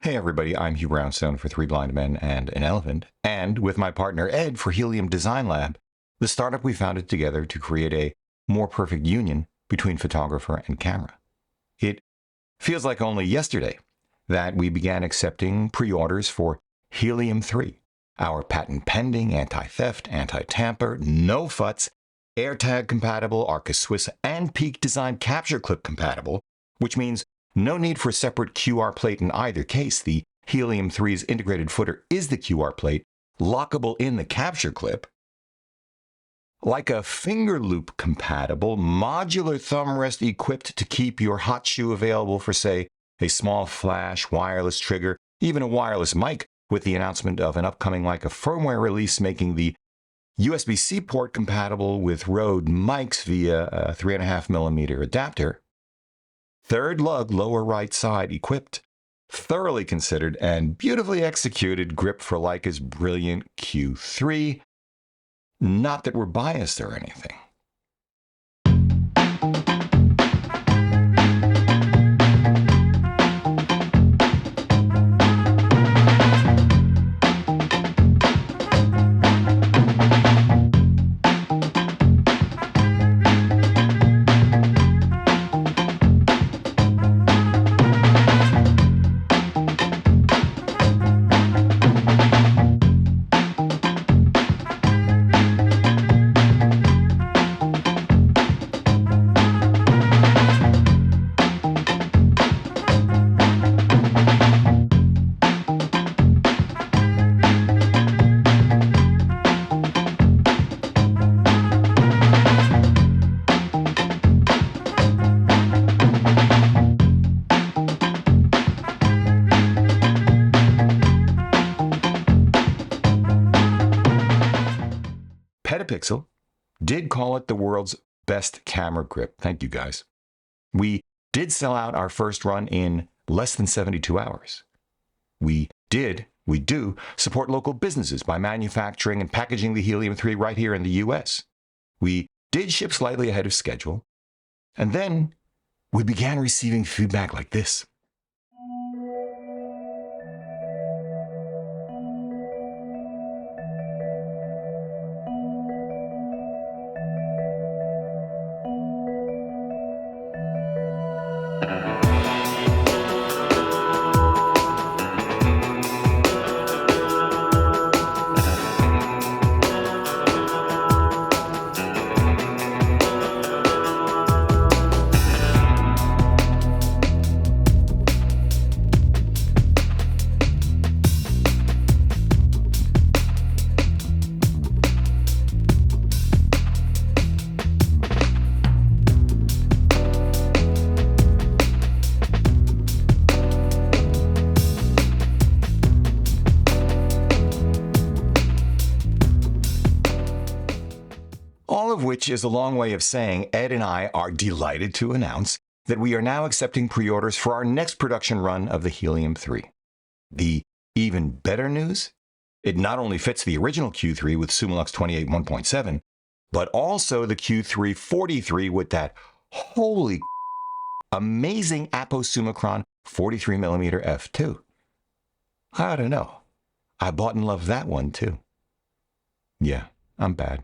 Hey everybody, I'm Hugh Brownstone for Three Blind Men and an Elephant, and with my partner Ed for Helium Design Lab, the startup we founded together to create a more perfect union between photographer and camera. It feels like only yesterday that we began accepting pre-orders for Helium 3, our patent-pending, anti-theft, anti-tamper, no futs, AirTag compatible, Arca Swiss, and Peak Design capture clip compatible, which means no need for a separate QR plate in either case. The Helium 3's integrated footer is the QR plate, lockable in the capture clip. Leica finger loop compatible, modular thumb rest equipped to keep your hot shoe available for, say, a small flash, wireless trigger, even a wireless mic, with the announcement of an upcoming Leica firmware release making the USB-C port compatible with Rode mics via a 3.5mm adapter. Third lug lower right side equipped, thoroughly considered and beautifully executed grip for Leica's brilliant Q3. Not that we're biased or anything. Petapixel did call it the world's best camera grip. Thank you, guys. We did sell out our first run in less than 72 hours. We do support local businesses by manufacturing and packaging the Helium 3 right here in the US. We did ship slightly ahead of schedule. And then we began receiving feedback like this. All of which is a long way of saying Ed and I are delighted to announce that we are now accepting pre-orders for our next production run of the Helium 3. The even better news? It not only fits the original Q3 with Summilux 28 1.7, but also the Q3 43 with that holy amazing Apo Summicron 43mm f2. I don't know. I bought and loved that one too. Yeah, I'm bad.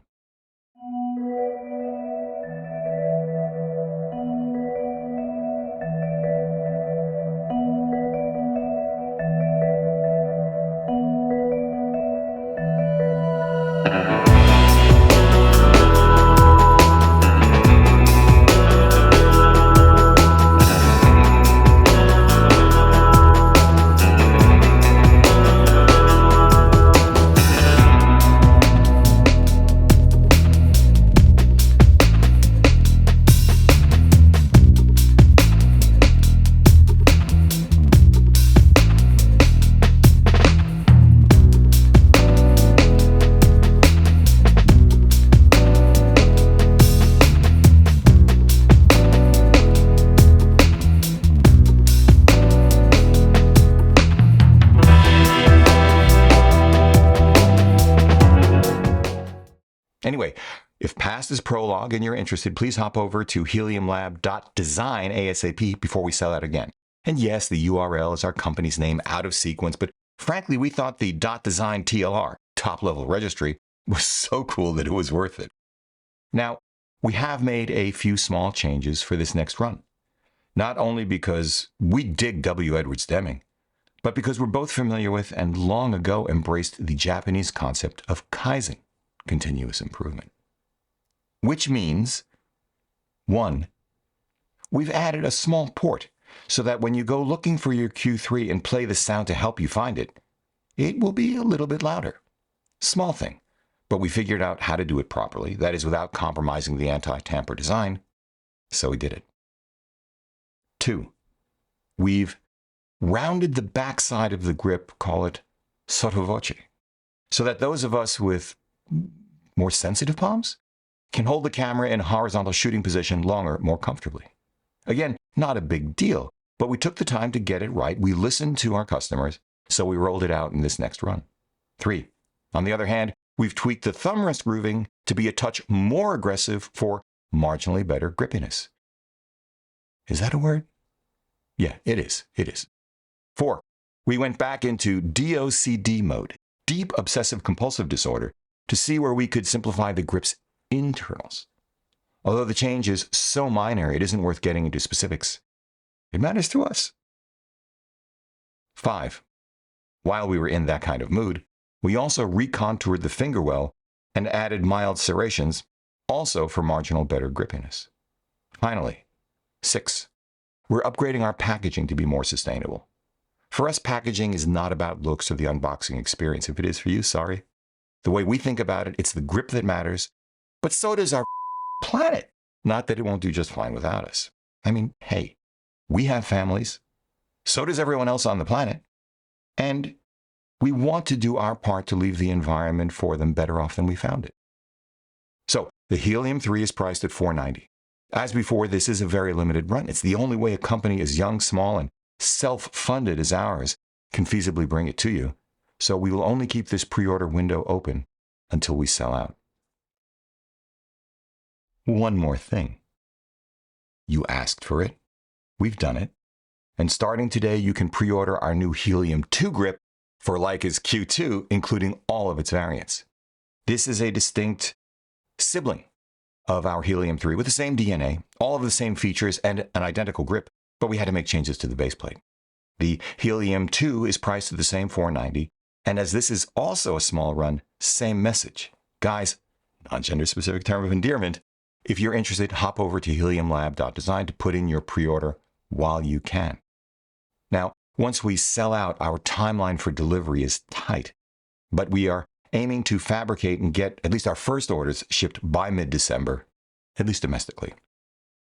Anyway, if past is prologue and you're interested, please hop over to heliumlab.design ASAP before we sell out again. And yes, the URL is our company's name out of sequence, but frankly, we thought the .design TLR, top-level registry, was so cool that it was worth it. Now, we have made a few small changes for this next run. Not only because we dig W. Edwards Deming, but because we're both familiar with and long ago embraced the Japanese concept of Kaizen, continuous improvement. Which means, 1, we've added a small port so that when you go looking for your Q3 and play the sound to help you find it, it will be a little bit louder. Small thing, but we figured out how to do it properly, that is without compromising the anti-tamper design, so we did it. 2, we've rounded the backside of the grip, call it sottovoce, so that those of us with more sensitive palms can hold the camera in a horizontal shooting position longer, more comfortably. Again, not a big deal, but we took the time to get it right. We listened to our customers, so we rolled it out in this next run. 3, on the other hand, we've tweaked the thumb rest grooving to be a touch more aggressive for marginally better grippiness. Is that a word? Yeah, it is. It is. 4, we went back into DOCD mode, deep obsessive compulsive disorder, to see where we could simplify the grip's internals. Although the change is so minor, it isn't worth getting into specifics. It matters to us. 5, while we were in that kind of mood, we also recontoured the finger well and added mild serrations, also for marginal better grippiness. Finally, 6, we're upgrading our packaging to be more sustainable. For us, packaging is not about looks or the unboxing experience. If it is for you, sorry. The way we think about it, it's the grip that matters, but so does our planet. Not that it won't do just fine without us. I mean, hey, we have families. So does everyone else on the planet. And we want to do our part to leave the environment for them better off than we found it. So the Helium 3 is priced at $490. As before, this is a very limited run. It's the only way a company as young, small, and self-funded as ours can feasibly bring it to you. So we will only keep this pre-order window open until we sell out. One more thing. You asked for it. We've done it. And starting today, you can pre-order our new Helium 2 grip for Leica's Q2, including all of its variants. This is a distinct sibling of our Helium 3 with the same DNA, all of the same features, and an identical grip, but we had to make changes to the base plate. The Helium 2 is priced at the same $490, and as this is also a small run, same message. Guys, non-gender specific term of endearment, if you're interested, hop over to heliumlab.design to put in your pre-order while you can. Now, once we sell out, our timeline for delivery is tight, but we are aiming to fabricate and get at least our first orders shipped by mid-December, at least domestically.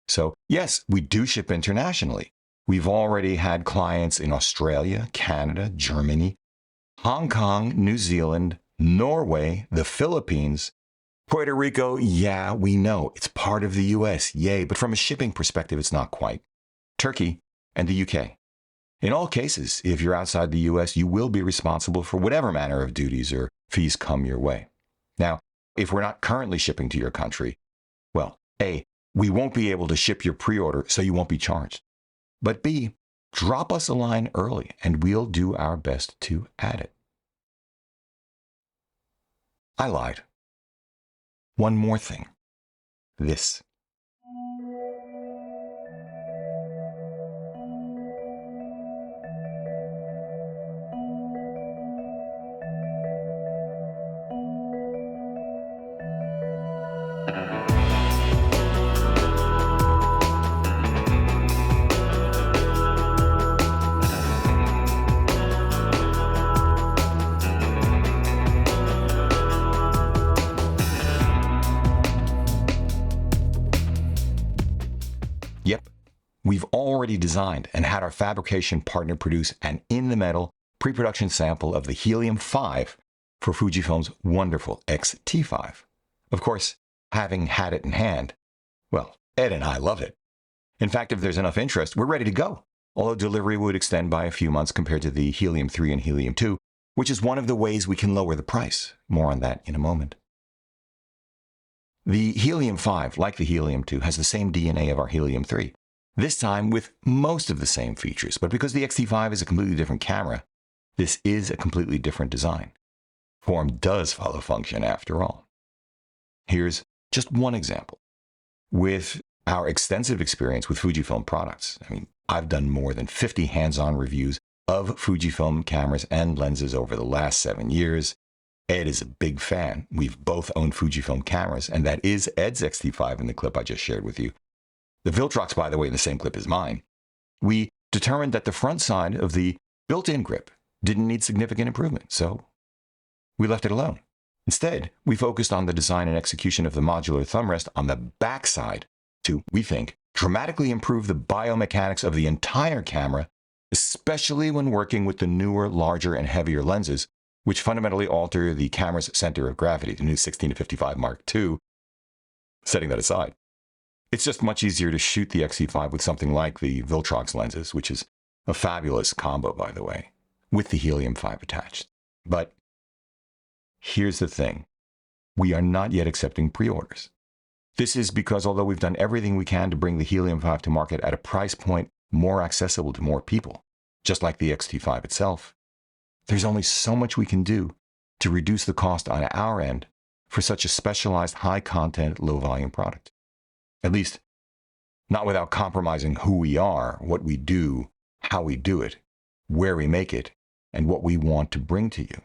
So yes, we do ship internationally. We've already had clients in Australia, Canada, Germany, Hong Kong, New Zealand, Norway, the Philippines, Puerto Rico. Yeah, we know it's part of the US, yay, but from a shipping perspective, it's not quite. Turkey and the UK. In all cases, if you're outside the US, you will be responsible for whatever manner of duties or fees come your way. Now, if we're not currently shipping to your country, well, A, we won't be able to ship your pre-order, so you won't be charged. But B, drop us a line early, and we'll do our best to add it. I lied. One more thing. This. Yep, we've already designed and had our fabrication partner produce an in-the-metal pre-production sample of the Helium 5 for Fujifilm's wonderful X-T5. Of course, having had it in hand, well, Ed and I love it. In fact, if there's enough interest, we're ready to go, although delivery would extend by a few months compared to the Helium 3 and Helium 2, which is one of the ways we can lower the price. More on that in a moment. The Helium 5, like the Helium 2, has the same DNA of our Helium 3, This time with most of the same features, but because the X-T5 is a completely different camera, this is a completely different design. Form does follow function after all. Here's just one example. With our extensive experience with Fujifilm products, I've done more than 50 hands-on reviews of Fujifilm cameras and lenses over the last 7 years. Ed is a big fan. We've both owned Fujifilm cameras, and that is Ed's X-T5 in the clip I just shared with you. The Viltrox, by the way, in the same clip as mine. We determined that the front side of the built-in grip didn't need significant improvement, so we left it alone. Instead, we focused on the design and execution of the modular thumb rest on the back side to, we think, dramatically improve the biomechanics of the entire camera, especially when working with the newer, larger, and heavier lenses, which fundamentally alter the camera's center of gravity, the new 16-55 Mark II. Setting that aside, it's just much easier to shoot the X-T5 with something like the Viltrox lenses, which is a fabulous combo, by the way, with the Helium 5 attached. But here's the thing. We are not yet accepting pre-orders. This is because although we've done everything we can to bring the Helium 5 to market at a price point more accessible to more people, just like the X-T5 itself, there's only so much we can do to reduce the cost on our end for such a specialized, high-content, low-volume product. At least, not without compromising who we are, what we do, how we do it, where we make it, and what we want to bring to you.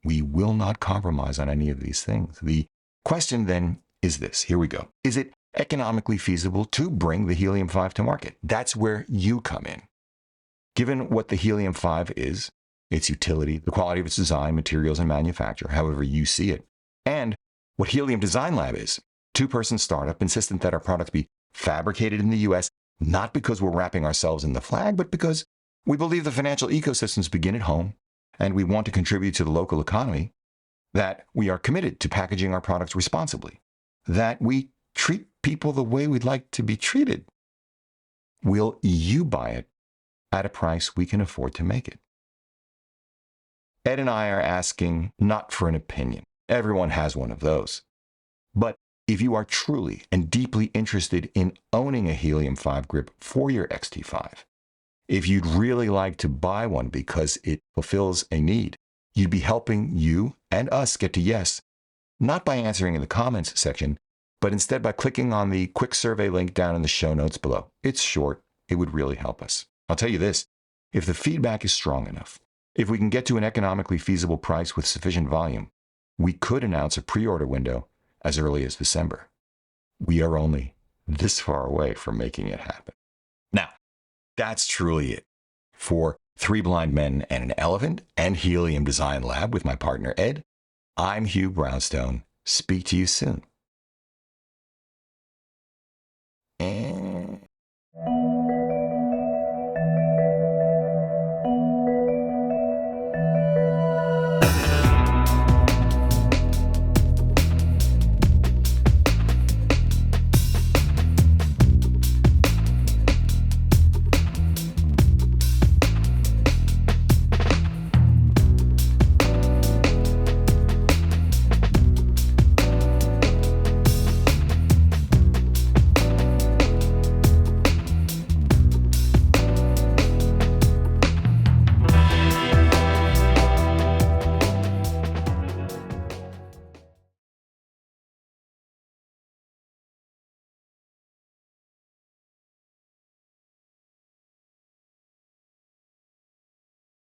We will not compromise on any of these things. The question then is this. Here we go. Is it economically feasible to bring the Helium 5 to market? That's where you come in. Given what the Helium 5 is, its utility, the quality of its design, materials, and manufacture, however you see it, and what Helium Design Lab is, two-person startup insistent that our products be fabricated in the US, not because we're wrapping ourselves in the flag, but because we believe the financial ecosystems begin at home, and we want to contribute to the local economy, that we are committed to packaging our products responsibly, that we treat people the way we'd like to be treated. Will you buy it at a price we can afford to make it? Ed and I are asking not for an opinion. Everyone has one of those. But if you are truly and deeply interested in owning a Helium 5 grip for your X-T5, if you'd really like to buy one because it fulfills a need, you'd be helping you and us get to yes, not by answering in the comments section, but instead by clicking on the quick survey link down in the show notes below. It's short. It would really help us. I'll tell you this, if the feedback is strong enough, if we can get to an economically feasible price with sufficient volume, we could announce a pre-order window as early as December. We are only this far away from making it happen. Now, that's truly it for Three Blind Men and an Elephant and Helium Design Lab with my partner Ed. I'm Hugh Brownstone. Speak to you soon.